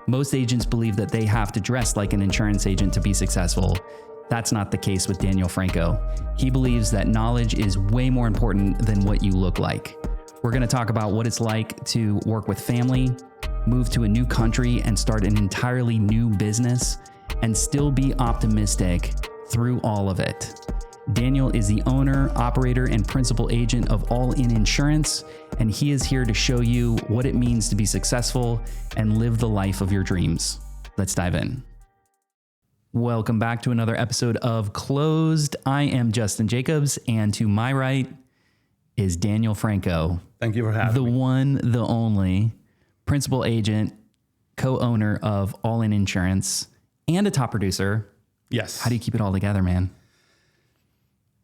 Most agents believe that they have to dress like an insurance agent to be successful. That's not the case with Daniel Franco. He believes that knowledge is way more important than what you look like. We're going to talk about what it's like to work with family, move to a new country and start an entirely new business, and still be optimistic through all of it. Daniel is the owner, operator, and principal agent of All In Insurance, and he is here to show you what it means to be successful and live the life of your dreams. Let's dive in. Welcome back to another episode of Closed. I am Justin Jacobs, and to my right is Daniel Franco. Thank you for having me. The one, the only, principal agent, co-owner of All In Insurance, and a top producer. Yes. How do you keep it all together, man?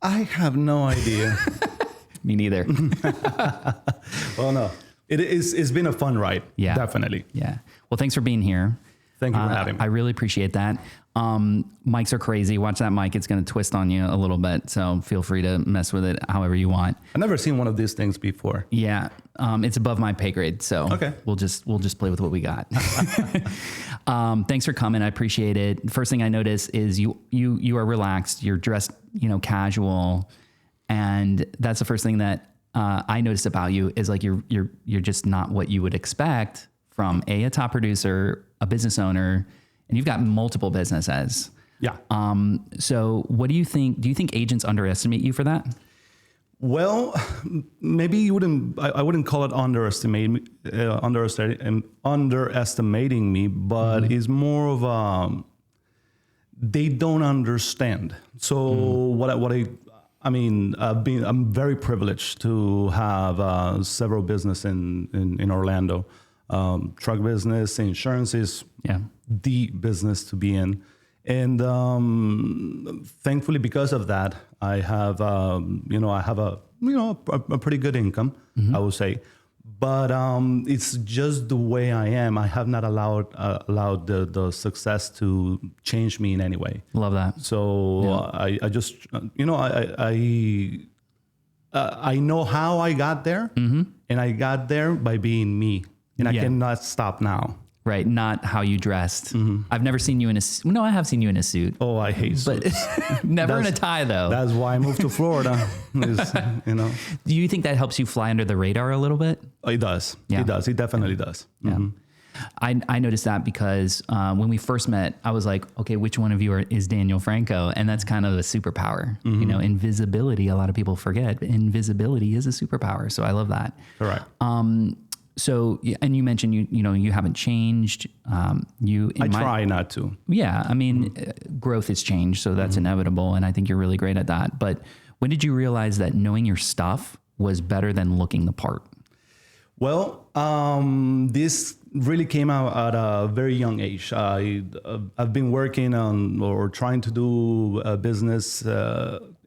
I have no idea. Me neither. Well, no. It's been a fun ride. Yeah. Definitely. Yeah. Well, thanks for being here. Thank you for having me. I really appreciate that. Mics are crazy. Watch that mic. It's going to twist on you a little bit. So feel free to mess with it however you want. I've never seen one of these things before. Yeah. It's above my pay grade. So okay. We'll just play with what we got. Thanks for coming. I appreciate it. First thing I notice is you are relaxed. You're dressed, casual. And that's the first thing that I noticed about you is like you're just not what you would expect from a top producer, a business owner, and you've got multiple businesses. Yeah. So what do you think? Do you think agents underestimate you for that? Well, maybe I wouldn't call it underestimating me, but it's more of they don't understand. So I'm very privileged to have several business in Orlando. Truck business, insurance is the business to be in. And thankfully, because of that, I have a pretty good income, I would say. But it's just the way I am. I have not allowed the success to change me in any way. Love that. So I just I know how I got there, and I got there by being me. And I cannot stop now. Right, not how you dressed. I've never seen you in a suit. No, I have seen you in a suit. Oh, I hate suits. Never in a tie, though. That's why I moved to Florida. Do you think that helps you fly under the radar a little bit? It does. Yeah. It does. It definitely does. Yeah. Mm-hmm. I noticed that because when we first met, I was like, okay, which one of you is Daniel Franco? And that's kind of a superpower. Invisibility, a lot of people forget. Invisibility is a superpower. So I love that. Correct. So, and you mentioned you haven't changed. I try not to. Yeah, growth has changed, so that's inevitable, and I think you're really great at that. But when did you realize that knowing your stuff was better than looking the part? Well, this really came out at a very young age. I've been working on or trying to do a business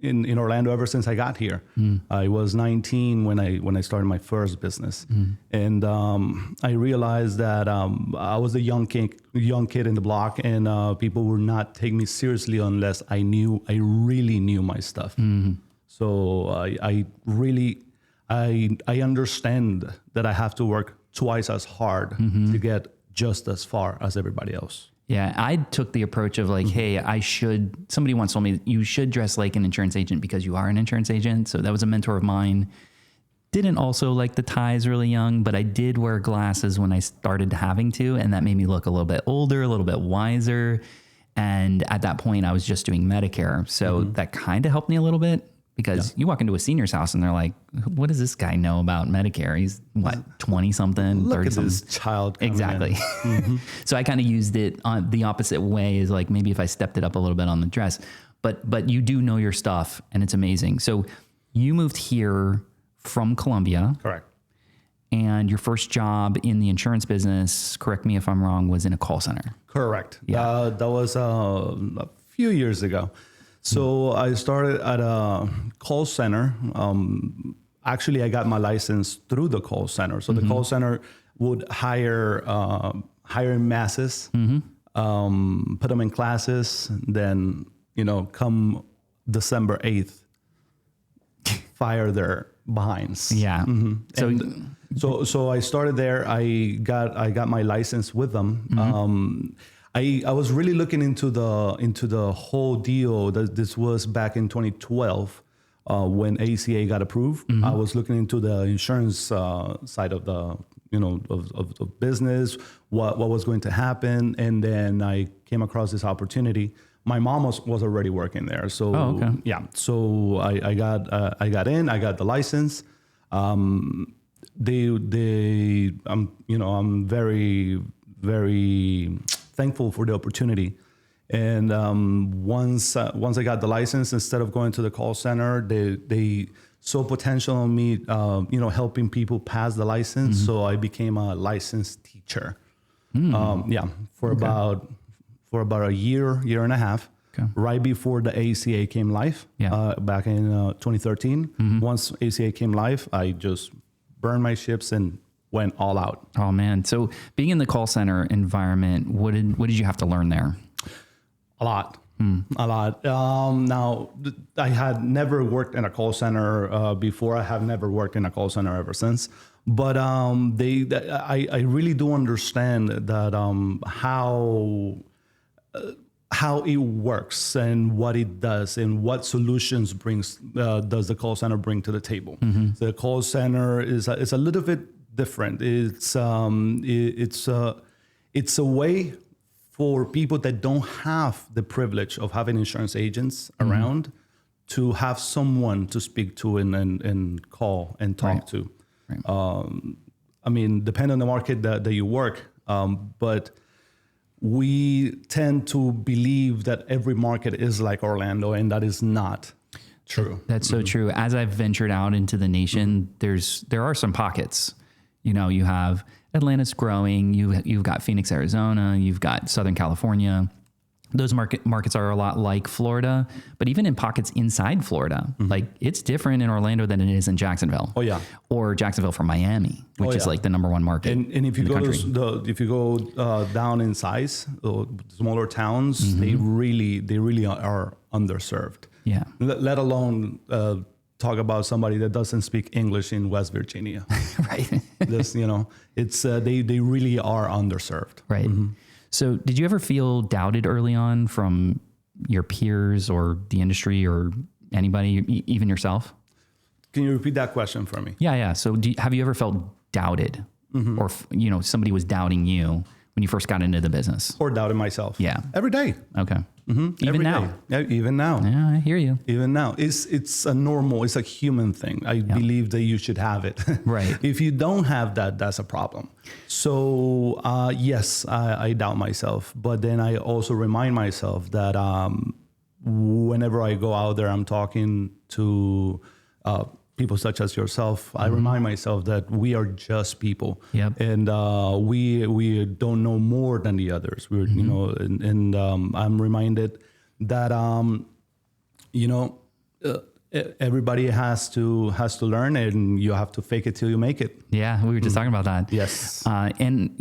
in Orlando ever since I got here. I was 19 when I started my first business, and I realized that I was a young kid in the block, and people would not take me seriously unless I really knew my stuff. So I understand that I have to work twice as hard to get just as far as everybody else. Yeah, I took the approach of like, hey, somebody once told me you should dress like an insurance agent because you are an insurance agent. So that was a mentor of mine. Didn't also like the ties really young, but I did wear glasses when I started having to, and that made me look a little bit older, a little bit wiser. And at that point I was just doing Medicare. So that kind of helped me a little bit. Because you walk into a senior's house and they're like, what does this guy know about Medicare? He's 20 something, 30 something. Look at this child. Exactly. So I kind of used it on the opposite way, is like maybe if I stepped it up a little bit on the dress, but you do know your stuff and it's amazing. So you moved here from Colombia. Correct. And your first job in the insurance business, correct me if I'm wrong, was in a call center. Correct. Yeah. That was a few years ago. So I started at a call center. Actually, I got my license through the call center. So the call center would hire masses, put them in classes, then, come December 8th, fire their behinds. Yeah. So So I started there. I got my license with them. I was really looking into the whole deal. This was back in 2012 when ACA got approved. I was looking into the insurance side of the of business, what was going to happen, and then I came across this opportunity. My mom was already working there, so yeah. So I got in. I got the license. I'm very, very thankful for the opportunity. And once I got the license, instead of going to the call center, they saw potential in me, helping people pass the license. So I became a licensed teacher. For about a year and a half. Right before the ACA came live, back in 2013. Once ACA came live, I just burned my ships and went all out. Oh man! So being in the call center environment, what did you have to learn there? A lot. Now, I had never worked in a call center before. I have never worked in a call center ever since. But I really do understand that how it works and what it does and what solutions does the call center bring to the table. The call center is a little bit different. It's a way for people that don't have the privilege of having insurance agents around to have someone to speak to and call and talk to. I mean, depending on the market that you work, but we tend to believe that every market is like Orlando, and that is not true. That's so true. As I've ventured out into the nation, there are some pockets. You have Atlanta's growing. You've got Phoenix, Arizona. You've got Southern California. Those markets are a lot like Florida, but even in pockets inside Florida, like it's different in Orlando than it is in Jacksonville. Oh yeah, or Jacksonville from Miami, which is like the number one market. And if you go down in size, smaller towns, they really are underserved. Yeah. Let alone talk about somebody that doesn't speak English in West Virginia. Right. It's they really are underserved. Right. So did you ever feel doubted early on from your peers or the industry or anybody, even yourself? Can you repeat that question for me? Yeah. So have you ever felt doubted or, somebody was doubting you when you first got into the business? Or doubting myself? Yeah. Every day. Okay. Even now. Yeah, even now. Yeah, I hear you. Even now. It's a human thing. I believe that you should have it. Right. If you don't have that, that's a problem. So, yes, I doubt myself. But then I also remind myself that whenever I go out there, I'm talking to people such as yourself. I remind myself that we are just people. Yep. And we don't know more than the others. I'm reminded that everybody has to learn, and you have to fake it till you make it. Yeah, we were just talking about that. Yes. And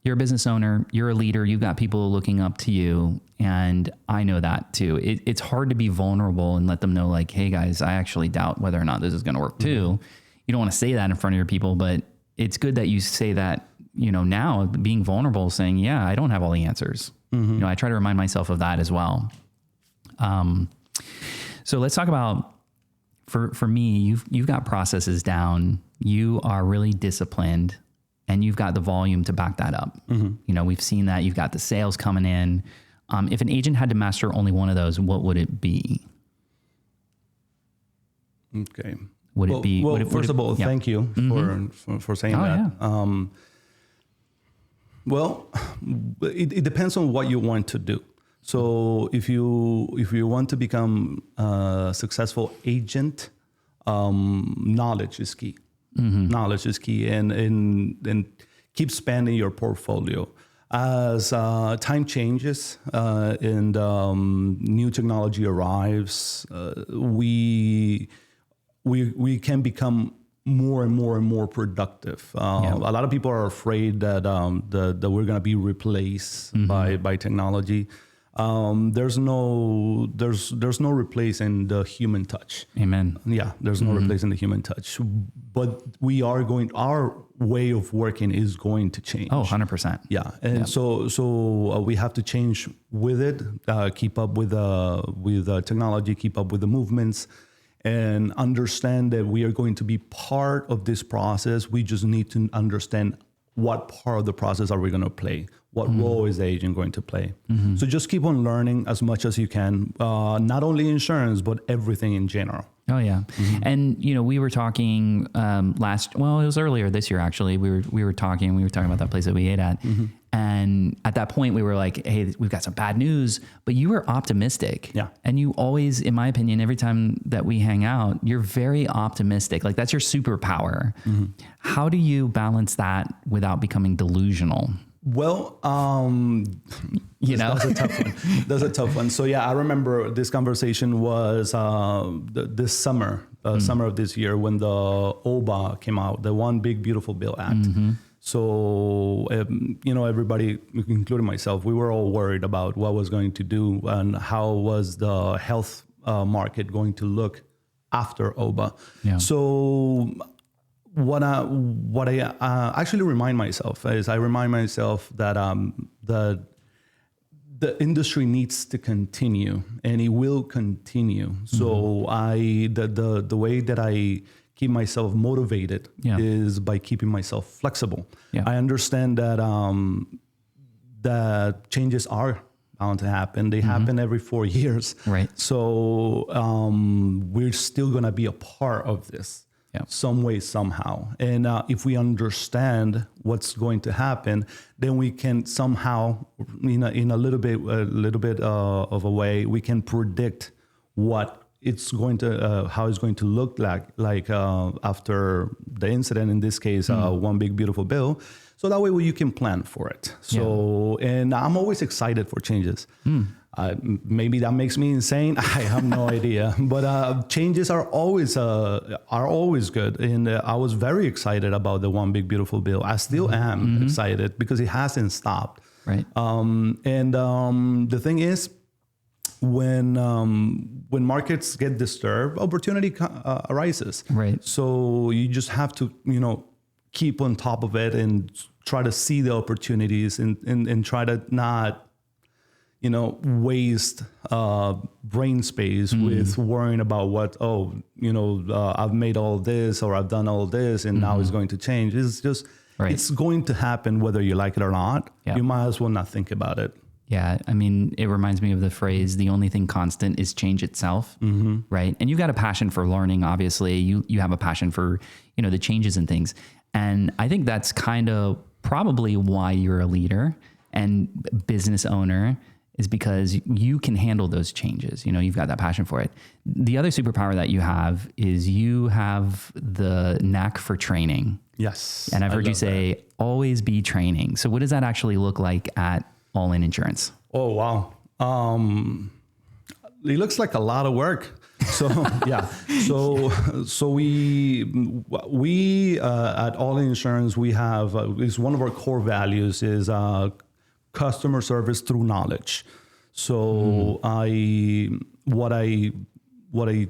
you're a business owner, you're a leader, you've got people looking up to you. And I know that too. It's hard to be vulnerable and let them know like, hey guys, I actually doubt whether or not this is going to work too. You don't want to say that in front of your people, but it's good that you say that, now being vulnerable, saying, yeah, I don't have all the answers. I try to remind myself of that as well. So let's talk about, for me, you've got processes down. You are really disciplined. And you've got the volume to back that up. We've seen that. You've got the sales coming in. If an agent had to master only one of those, what would it be? Okay. Would it be? Well, first of all, thank you for saying that. Yeah. Well, it depends on what you want to do. So if you want to become a successful agent, knowledge is key. Knowledge is key, and keep expanding your portfolio as time changes and new technology arrives. We can become more and more productive. A lot of people are afraid that we're going to be replaced by technology. there's no replacing the human touch. Amen. Yeah, there's no replacing the human touch. But our way of working is going to change. Oh, 100%. Yeah, and so we have to change with it, keep up with technology, keep up with the movements, and understand that we are going to be part of this process. We just need to understand what part of the process are we going to play? What role is the agent going to play? So just keep on learning as much as you can, not only insurance, but everything in general. Oh yeah. And we were talking it was earlier this year, actually. We were talking about that place that we ate at. And at that point we were like, hey, we've got some bad news, but you were optimistic. Yeah. And you always, in my opinion, every time that we hang out, you're very optimistic. Like that's your superpower. How do you balance that without becoming delusional? Well, that's a tough one. That's a tough one. So yeah, I remember this conversation was this summer, summer of this year, when the OBA came out, the One Big Beautiful Bill Act. So everybody, including myself, we were all worried about what was going to do and how was the health market going to look after OBA. Yeah. So what I actually remind myself is that the industry needs to continue, and it will continue. So the way that I keep myself motivated is by keeping myself flexible. Yeah. I understand that that changes are bound to happen. They happen every 4 years. Right. So we're still going to be a part of this. Yeah. Some way, somehow. And if we understand what's going to happen, then we can somehow, in a little bit of a way, we can predict what it's going to, how it's going to look like after the incident. In this case, One Big Beautiful Bill. So that way you can plan for it. So, and I'm always excited for changes. Maybe that makes me insane. I have no idea, but changes are always good. And I was very excited about the One Big Beautiful Bill. I still am excited because it hasn't stopped. Right. The thing is, when markets get disturbed, opportunity arises. Right. So you just have to keep on top of it and try to see the opportunities and try to not waste brain space with worrying about what, I've made all this or I've done all this and now it's going to change. It's just, it's going to happen whether you like it or not. Yeah. You might as well not think about it. Yeah. I mean, it reminds me of the phrase, the only thing constant is change itself. Right. And you've got a passion for learning. Obviously you have a passion for, the changes and things. And I think that's kind of probably why you're a leader and business owner, is because you can handle those changes. You've got that passion for it. The other superpower that you have is you have the knack for training. Yes. And I've heard you say, always be training. So what does that actually look like at All In Insurance? Oh, wow. It looks like a lot of work. So, yeah. So we at All In Insurance, we have, is one of our core values is, customer service through knowledge. So what I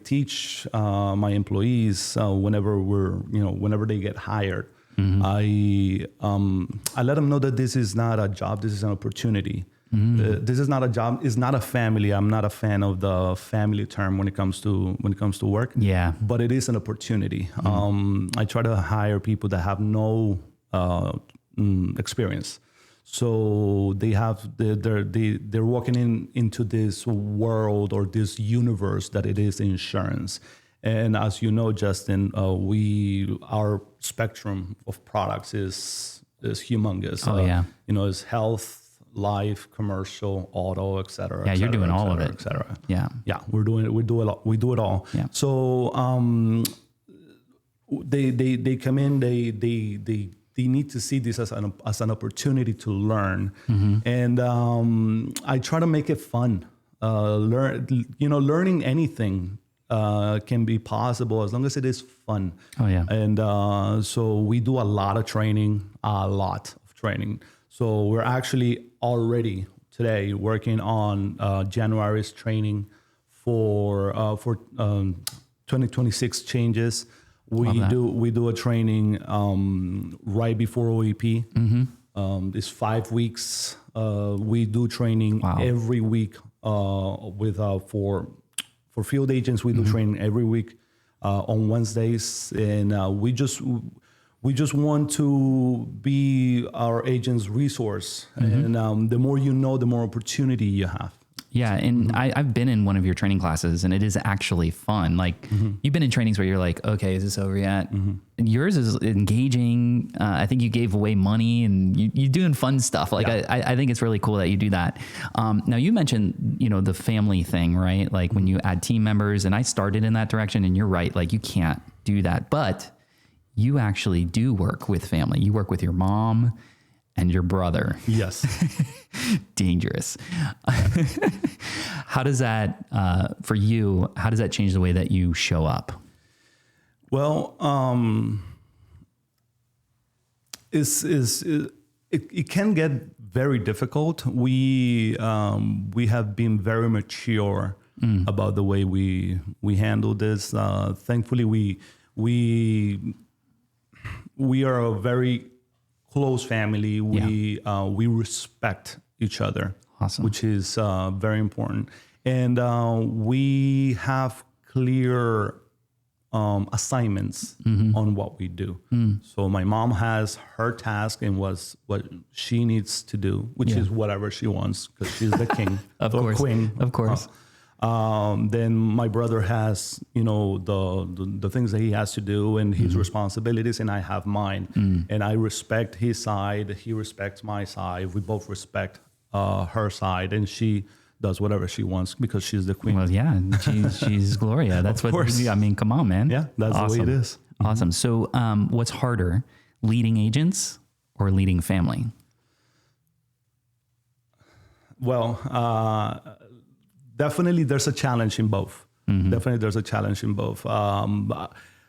teach my employees whenever they get hired, I let them know that this is not a job, this is an opportunity. This is not a job, it's not a family. I'm not a fan of the family term when it comes to work. Yeah. But it is an opportunity. I try to hire people that have no experience. So they're walking into this world or this universe that it is insurance. And as you know, Justin, our spectrum of products is humongous. Oh yeah. It's health, life, commercial, auto, et cetera. Yeah, you're doing all of it. Et cetera. Yeah. Yeah, we do it all. We do it all. Yeah. So they come in, they need to see this as an opportunity to learn. And I try to make it fun. Learning anything can be possible as long as it is fun. Oh yeah. And so we do a lot of training. So we're actually already today working on January's training for 2026 changes. We do a training right before OEP. It's 5 weeks. We do training every week for field agents. We do training every week on Wednesdays, and we just want to be our agent's resource. And the more you know, the more opportunity you have. Yeah. And I've been in one of your training classes, and it is actually fun. Like you've been in trainings where you're like, okay, is this over yet? And yours is engaging. I think you gave away money, and you're doing fun stuff. Like I think it's really cool that you do that. Now you mentioned, the family thing, right? Like when you add team members, and I started in that direction, and you're right. Like you can't do that, but you actually do work with family. You work with your mom and your brother. Yes. Dangerous. How does that, for you, how does that change the way that you show up? Well, it can get very difficult. We have been very mature about the way we handle this. Thankfully, we are a very close family. We respect each other, which is very important. And we have clear assignments on what we do. So my mom has her task and what she needs to do, which is whatever she wants, because she's the king or queen. Of course. Then my brother has, the things that he has to do and his responsibilities, and I have mine. And I respect his side. He respects my side. We both respect her side, and she does whatever she wants because she's the queen. Well, yeah, she's Gloria. That's what. I mean, come on, man. Yeah, that's awesome. The way it is. Awesome. So, what's harder, leading agents or leading family? Well, definitely there's a challenge in both. Definitely there's a challenge in both.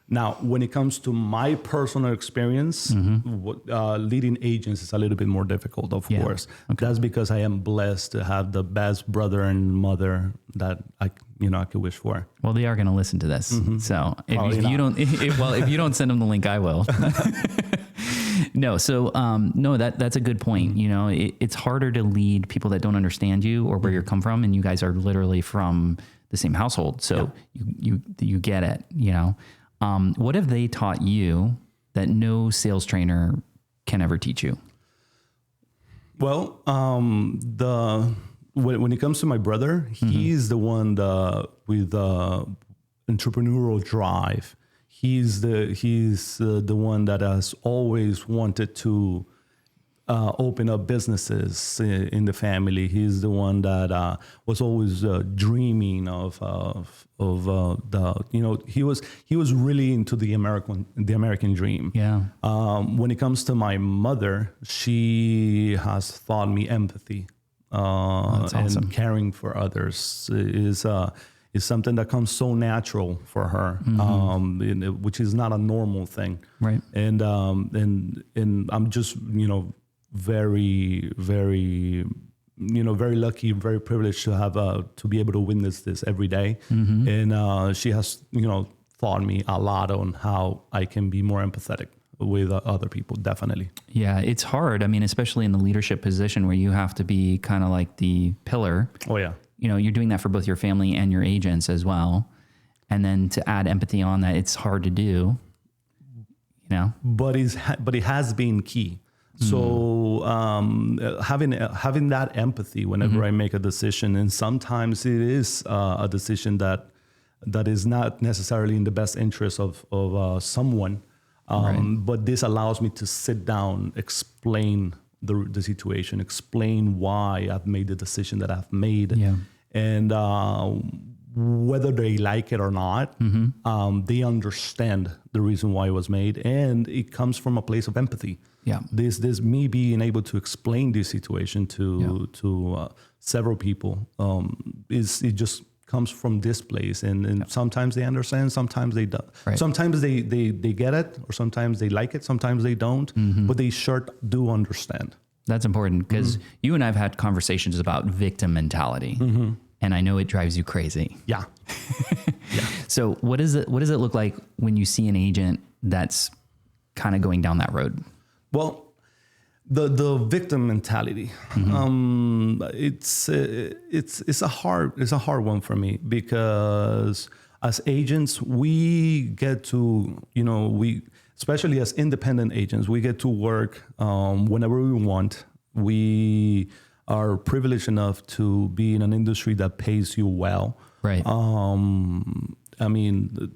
Now, when it comes to my personal experience, leading agents is a little bit more difficult, of course. Okay. That's because I am blessed to have the best brother and mother that I could wish for. Well, they are going to listen to this. So if you don't send them the link, I will. No. So, no, that's a good point. It's harder to lead people that don't understand you or where you come from. And you guys are literally from the same household. So you get it, what have they taught you that no sales trainer can ever teach you? Well, when it comes to my brother, he's the one with the entrepreneurial drive. He's the one that has always wanted to open up businesses in the family. He's the one that was always dreaming of he was really into the American dream. Yeah. When it comes to my mother, she has taught me empathy. That's awesome. And caring for others is something that comes so natural for her, which is not a normal thing. Right. And I'm just, very, very, very lucky, very privileged to have, to be able to witness this every day. And she has, taught me a lot on how I can be more empathetic with other people, definitely. Yeah, it's hard. I mean, especially in the leadership position where you have to be kind of like the pillar. Oh, yeah. You're doing that for both your family and your agents as well. And then to add empathy on that, it's hard to do, But it has been key. So having that empathy whenever I make a decision, and sometimes it is a decision that is not necessarily in the best interest of someone, but this allows me to sit down, explain the situation, explain why I've made the decision that I've made, and whether they like it or not, they understand the reason why it was made, and it comes from a place of empathy. Yeah, this me being able to explain this situation to several people it just comes from this place, and sometimes they understand, sometimes they don't. Right. Sometimes they get it, or sometimes they like it, sometimes they don't. But they sure do understand. That's important because you and I have had conversations about victim mentality, and I know it drives you crazy. Yeah. So what does it look like when you see an agent that's kind of going down that road? Well, the victim mentality, it's a hard one for me, because as agents, we get to, especially as independent agents, we get to work whenever we want. We are privileged enough to be in an industry that pays you well. Right. I mean,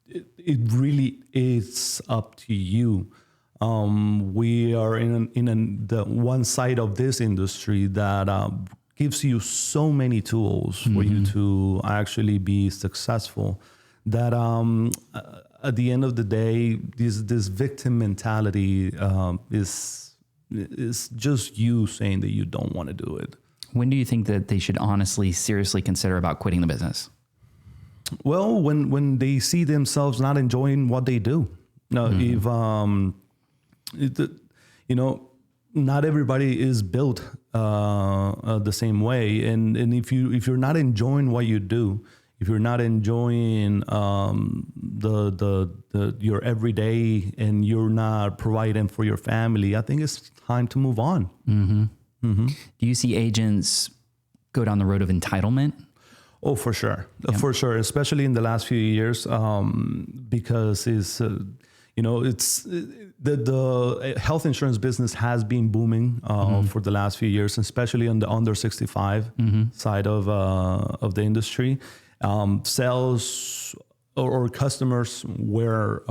it really is up to you. We are in the one side of this industry that gives you so many tools for you to actually be successful, that at the end of the day, this victim mentality is just you saying that you don't want to do it. When do you think that they should honestly, seriously consider about quitting the business? Well, when they see themselves not enjoying what they do. Now, if not everybody is built the same way, and if you're not enjoying what you do, if you're not enjoying your everyday, and you're not providing for your family, I think it's time to move on. Do you see agents go down the road of entitlement? Oh, for sure. For sure. Especially in the last few years, because it's the health insurance business has been booming for the last few years, especially on the under 65 side of the industry. Sales or customers were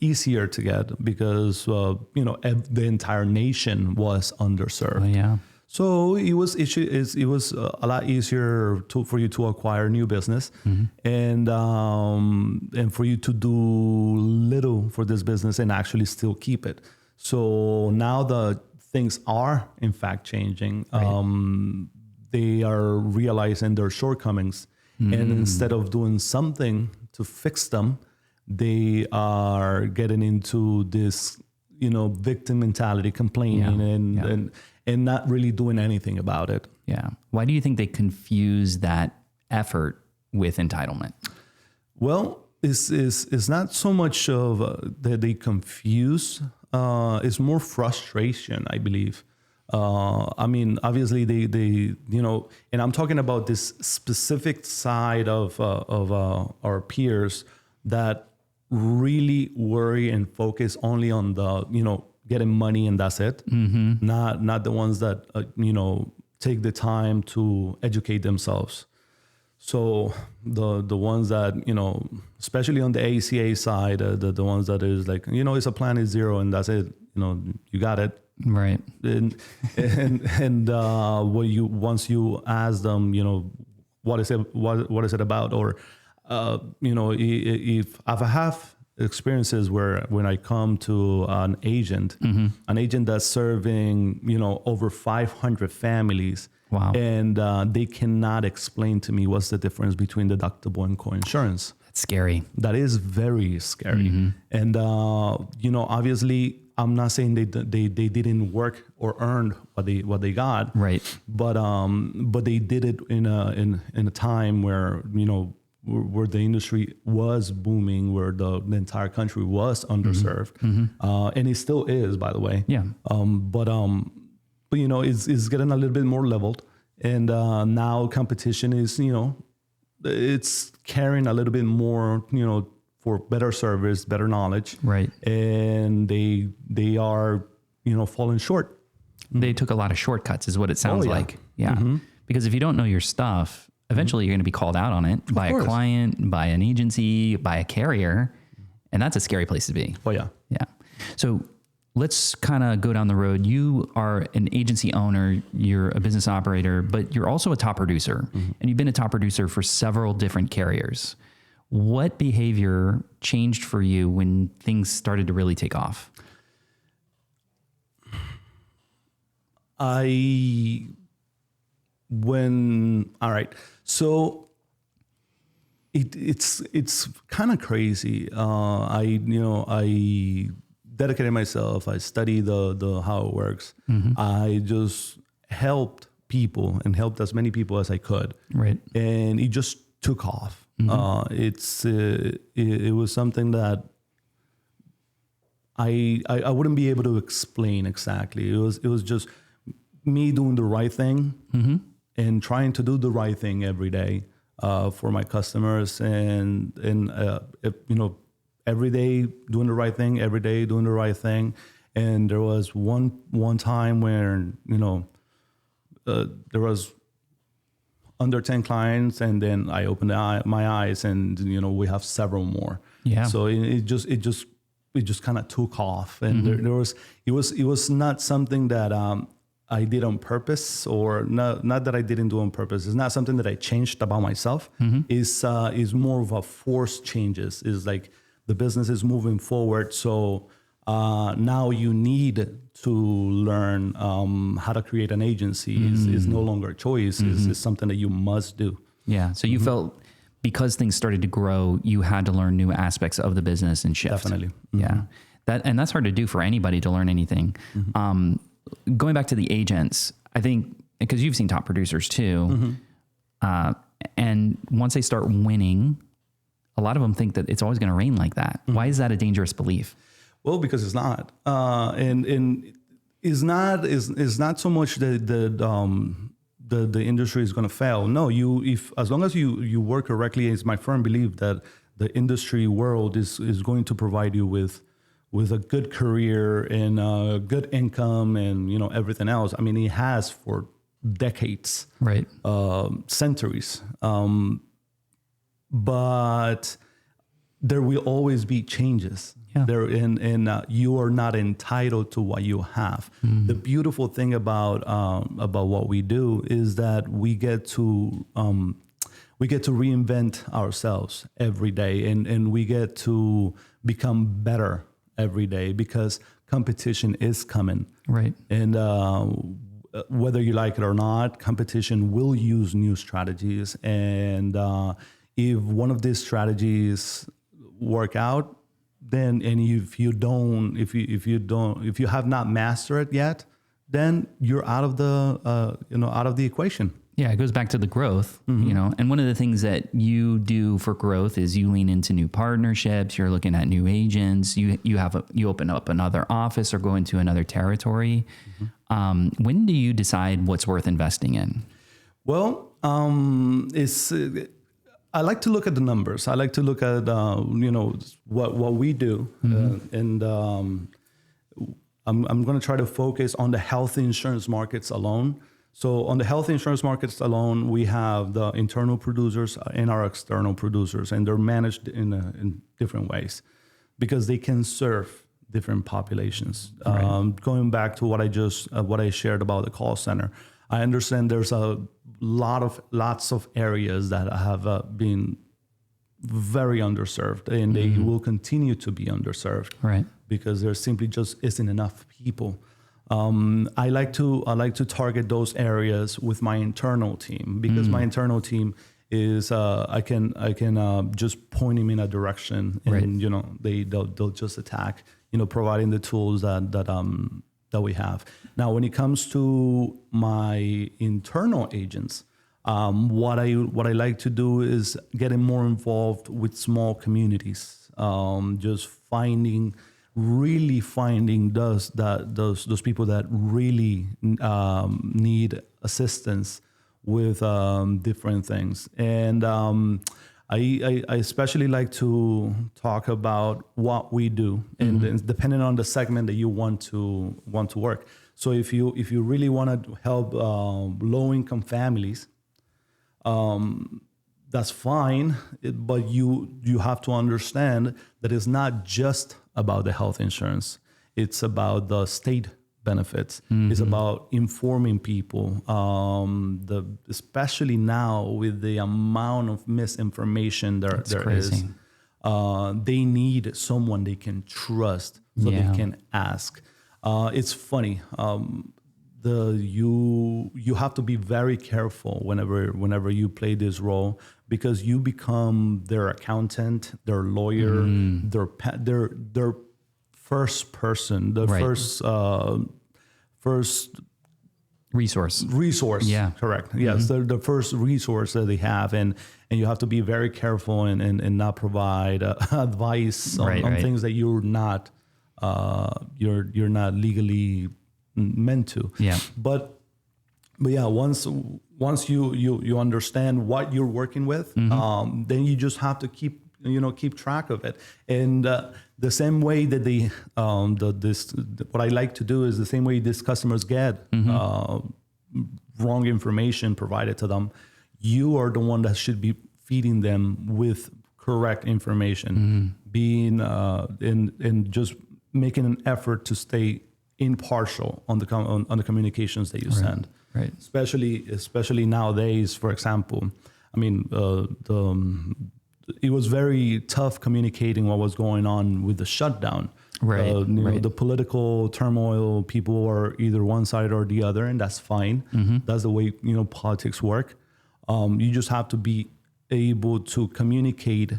easier to get because the entire nation was underserved. Oh, yeah. So it was a lot easier for you to acquire new business, and for you to do little for this business and actually still keep it. So now the things are in fact changing. Right. They are realizing their shortcomings, and instead of doing something to fix them, they are getting into this victim mentality, complaining and not really doing anything about it. Yeah. Why do you think they confuse that effort with entitlement? Well, it's not so much of that they confuse. It's more frustration, I believe. I mean, obviously they and I'm talking about this specific side of our peers that really worry and focus only on the, getting money and that's it. Not the ones that, take the time to educate themselves. So the ones that, especially on the ACA side, the ones that is like, it's a plan is zero and that's it. You got it. Right. And once you ask them, what is it about? Or, if I have experiences where when I come to an agent that's serving, over 500 families. Wow. And they cannot explain to me what's the difference between deductible and coinsurance. That's scary. That is very scary. And, obviously I'm not saying they didn't work or earn what they got. Right. But they did it in a time where, where the industry was booming, where the entire country was underserved. And it still is, by the way. Yeah. But it's getting a little bit more leveled. And now competition is, it's carrying a little bit more, for better service, better knowledge. Right. And they are, falling short. They took a lot of shortcuts is what it sounds like. Yeah. Because if you don't know your stuff, eventually you're going to be called out on it by a client, by an agency, by a carrier. And that's a scary place to be. Oh, yeah. Yeah. So let's kind of go down the road. You are an agency owner, you're a business operator, but you're also a top producer. And you've been a top producer for several different carriers. What behavior changed for you when things started to really take off? All right. So it's kind of crazy. I dedicated myself. I studied the how it works. I just helped people and helped as many people as I could. Right. And it just took off. It was something that I wouldn't be able to explain exactly. It was just me doing the right thing and trying to do the right thing every day for my customers, and every day doing the right thing, every day doing the right thing. And there was one time where there was under 10 clients, and then I opened my eyes, and we have several more. Yeah. So it just kind of took off, and it was not something that I did on purpose, or not that I didn't do on purpose. It's not something that I changed about myself. Is more of a forced changes. Is like the business is moving forward, so now you need to learn how to create an agency. Is no longer a choice. Is something that you must do. Yeah. So you felt because things started to grow, you had to learn new aspects of the business and shift. Definitely. Yeah. That's hard to do for anybody to learn anything. Going back to the agents, I think because you've seen top producers too, and once they start winning, a lot of them think that it's always going to rain like that. Why is that a dangerous belief? Well, because it's not, and it's not so much that the industry is going to fail. No, as long as you work correctly, it's my firm belief that the industry world is going to provide you with a good career and good income and everything else. I mean, it has for decades, right? Centuries, but there will always be changes. Yeah. And you are not entitled to what you have. The beautiful thing about what we do is that we get to reinvent ourselves every day, and we get to become better every day because competition is coming. Right. And whether you like it or not, competition will use new strategies. And if one of these strategies work out, then, and if you have not mastered it yet, then you're out of the equation. Yeah, it goes back to the growth, and one of the things that you do for growth is you lean into new partnerships. You're looking at new agents. You open up another office or go into another territory. When do you decide what's worth investing in? Well, I like to look at the numbers. I like to look at what we do, and I'm going to try to focus on the health insurance markets alone. So on the health insurance markets alone, we have the internal producers and our external producers, and they're managed in different ways because they can serve different populations. Right. Going back to what I shared about the call center, I understand there's lots of areas that have been very underserved, and they will continue to be underserved, right? Because there simply just isn't enough people. I like to target those areas with my internal team because my internal team is I can just point them in a direction, and right. they'll just attack, providing the tools that we have. Now, when it comes to my internal agents, what I like to do is getting more involved with small communities, just really finding those people that really need assistance with different things. And I especially like to talk about what we do, and depending on the segment that you want to work. So if you really want to help low-income families, that's fine, but you have to understand that it's not just about the health insurance. It's about the state benefits. It's about informing people, especially now with the amount of misinformation there is. They need someone they can trust so they can ask. It's funny. You have to be very careful whenever you play this role, because you become their accountant, their lawyer, their first person, the Right. first resource. Yeah. Correct. Yes. The first resource that they have. And you have to be very careful and not provide advice on things that you're not legally meant to. Yeah. But yeah, once you understand what you're working with, then you just have to keep track of it. And the same way that what I like to do is the same way these customers get wrong information provided to them. You are the one that should be feeding them with correct information, being and just making an effort to stay impartial on the communications that you send. Right. Especially nowadays, for example. I mean, it was very tough communicating what was going on with the shutdown. Right. The political turmoil, people are either one side or the other, and that's fine. That's the way, politics work. You just have to be able to communicate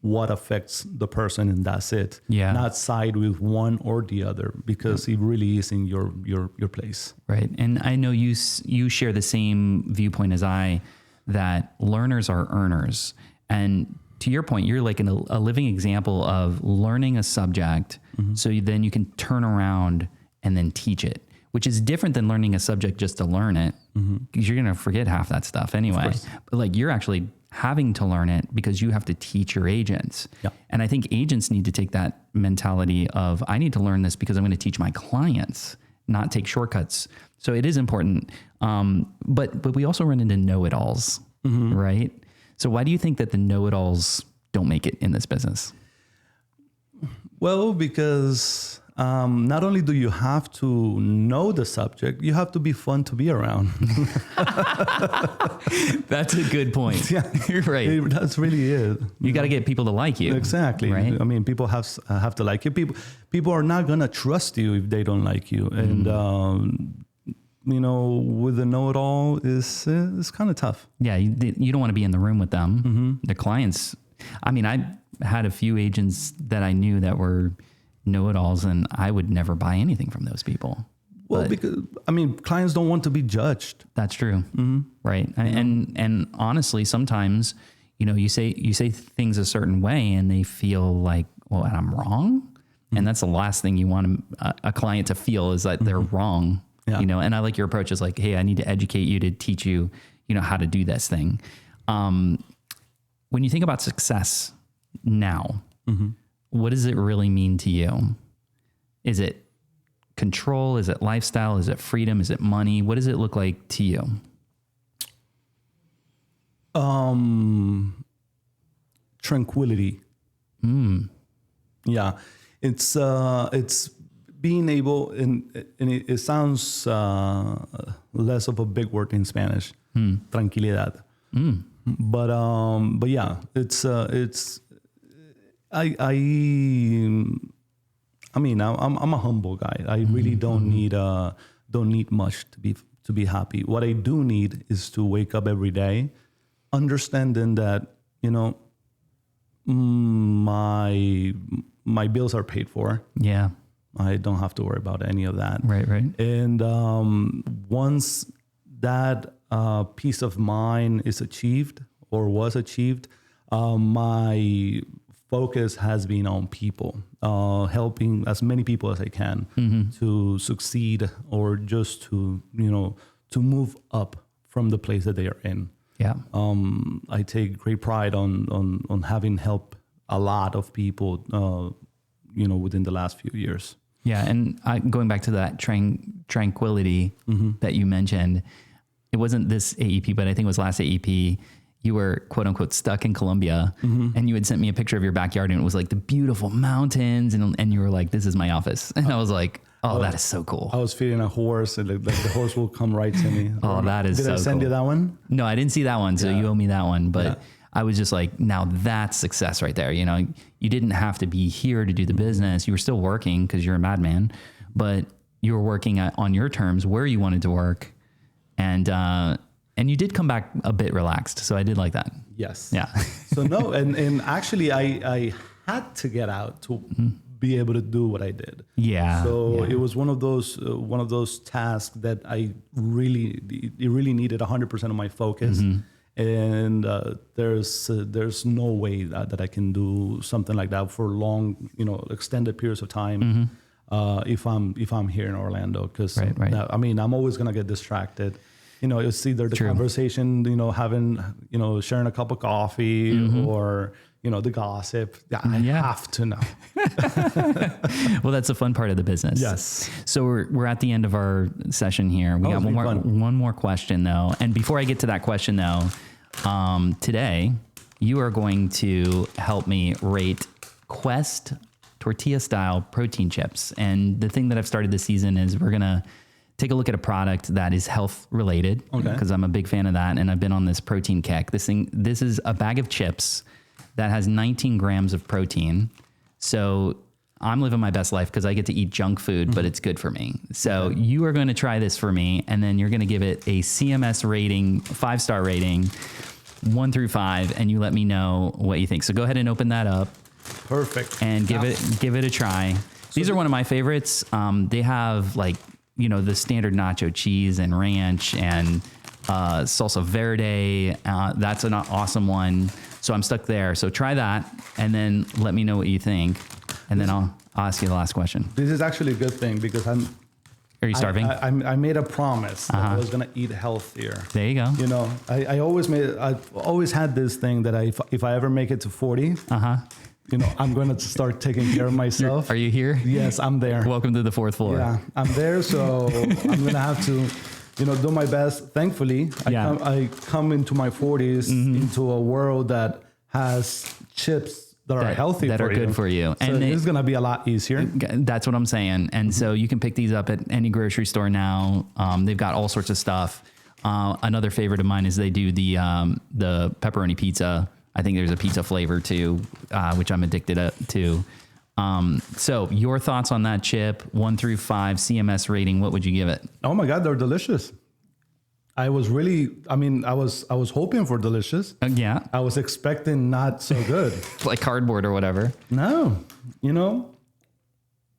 what affects the person, and that's it. Yeah. Not side with one or the other, because it really is in your place. Right. And I know you share the same viewpoint as I, that learners are earners. And to your point, you're like a living example of learning a subject, so then you can turn around and then teach it, which is different than learning a subject just to learn it, because you're going to forget half that stuff anyway. But like, you're actually having to learn it because you have to teach your agents. Yeah. And I think agents need to take that mentality of, I need to learn this because I'm going to teach my clients, not take shortcuts. So it is important. But we also run into know-it-alls, right? So why do you think that the know-it-alls don't make it in this business? Well, because not only do you have to know the subject, you have to be fun to be around. That's a good point. Yeah, you're right. That's really it. You got to get people to like you. Exactly. Right? I mean, people have to like you. People are not gonna trust you if they don't like you, and with the know-it-all is kind of tough. Yeah, you don't want to be in the room with them. The clients. I mean, I had a few agents that I knew that were know-it-alls, and I would never buy anything from those people. Well, because clients don't want to be judged. That's true, right? And honestly, sometimes you say things a certain way, and they feel like, well, and I'm wrong, and that's the last thing you want a client to feel, is that they're wrong. Yeah. And I like your approach is like, hey, I need to educate you to teach you, how to do this thing. When you think about success now, what does it really mean to you? Is it control? Is it lifestyle? Is it freedom? Is it money? What does it look like to you? Tranquility. Yeah, it's being able, and it sounds less of a big word in Spanish, tranquilidad. But yeah, it's I'm a humble guy. I really don't need much to be happy. What I do need is to wake up every day, understanding that my bills are paid for. Yeah. I don't have to worry about any of that. Right. And once that peace of mind is achieved or was achieved, my focus has been on people, helping as many people as I can to succeed, or just to move up from the place that they are in. Yeah. I take great pride on having helped a lot of people, within the last few years. Yeah. And going back to that tranquility that you mentioned, it wasn't this AEP, but I think it was last AEP. You were quote unquote stuck in Colombia, and you had sent me a picture of your backyard, and it was like the beautiful mountains. And you were like, this is my office. And I was like, oh, that is so cool. I was feeding a horse, and the horse will come right to me. Oh, that is so cool. Did I send you that one? No, I didn't see that one. So you owe me that one. But I was just like, now that's success right there. You didn't have to be here to do the business. You were still working because you're a madman, but you were working on your terms where you wanted to work. And you did come back a bit relaxed. So I did like that. Yes. Yeah. So no, and actually I had to get out to be able to do what I did. Yeah. So it was one of those tasks that it really needed 100% of my focus. And there's no way that I can do something like that for long, extended periods of time. If I'm here in Orlando, because I'm always gonna get distracted. It's either the conversation, sharing a cup of coffee or the gossip. I have to know. Well, that's the fun part of the business. Yes. So we're at the end of our session here. We got one more question though. And before I get to that question though, today you are going to help me rate Quest tortilla style protein chips. And the thing that I've started this season is we're going to take a look at a product that is health related, because I'm a big fan of that. And I've been on this protein kick. This is a bag of chips that has 19 grams of protein. So I'm living my best life because I get to eat junk food, but it's good for me. So you are going to try this for me, and then you're going to give it a CMS rating, 5-star rating, 1 through 5, and you let me know what you think. So go ahead and open that up. Perfect. And give it a try. These are one of my favorites. They have the standard nacho cheese and ranch and salsa verde. That's an awesome one. So I'm stuck there. So try that and then let me know what you think. And then I'll ask you the last question. This is actually a good thing because Are you starving? I made a promise that I was going to eat healthier. There you go. I've always had this thing that if I ever make it to 40, I'm going to start taking care of myself. Are you here? Yes, I'm there. Welcome to the 4th floor. Yeah, I'm there. So I'm going to have to, do my best. Thankfully, I come into my 40s into a world that has chips that are healthy that are good for you. So And it's going to be a lot easier. That's what I'm saying. And so you can pick these up at any grocery store now. They've got all sorts of stuff. Another favorite of mine is they do the pepperoni pizza. I think there's a pizza flavor too, which I'm addicted to. So your thoughts on that chip, 1 through 5 CMS rating, what would you give it? Oh my God, they're delicious. I was hoping for delicious. Yeah. I was expecting not so good. Like cardboard or whatever. No,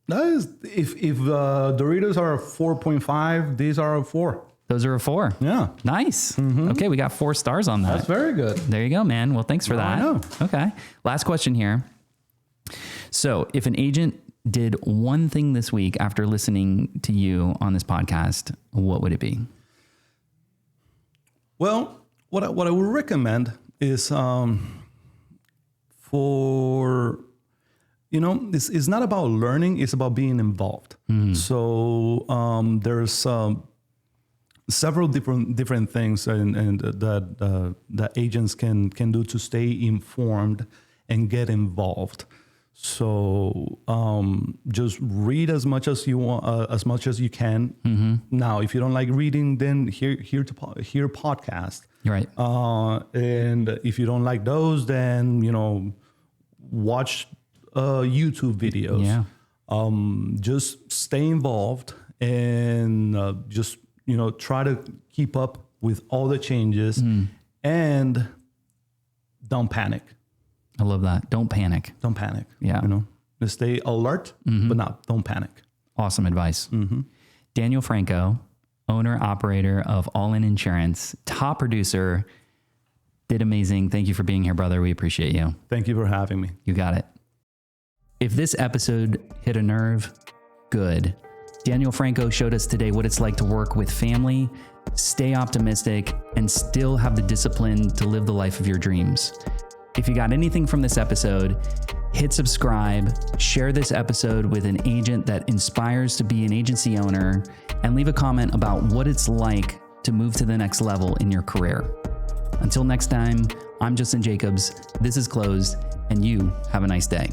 that is, if Doritos are a 4.5, these are a 4. Those are a 4. Yeah. Nice. Okay. We got 4 stars on that. That's very good. There you go, man. Well, thanks for that. I know. Okay. Last question here. So if an agent did one thing this week after listening to you on this podcast, what would it be? Well, what I would recommend is it's not about learning, it's about being involved. So there's several different things and that agents can do to stay informed and get involved. So just read as much as you want, as much as you can. Now, if you don't like reading, then hear podcast. Right. And if you don't like those, then watch YouTube videos. Yeah. Just stay involved and just try to keep up with all the changes and don't panic. I love that. Don't panic. Don't panic. Yeah. Just stay alert, but don't panic. Awesome advice. Daniel Franco, owner, operator of All In Insurance, top producer, did amazing. Thank you for being here, brother. We appreciate you. Thank you for having me. You got it. If this episode hit a nerve, good. Daniel Franco showed us today what it's like to work with family, stay optimistic, and still have the discipline to live the life of your dreams. If you got anything from this episode, hit subscribe, share this episode with an agent that inspires to be an agency owner, and leave a comment about what it's like to move to the next level in your career. Until next time, I'm Justin Jacobs, this is Closed, and you have a nice day.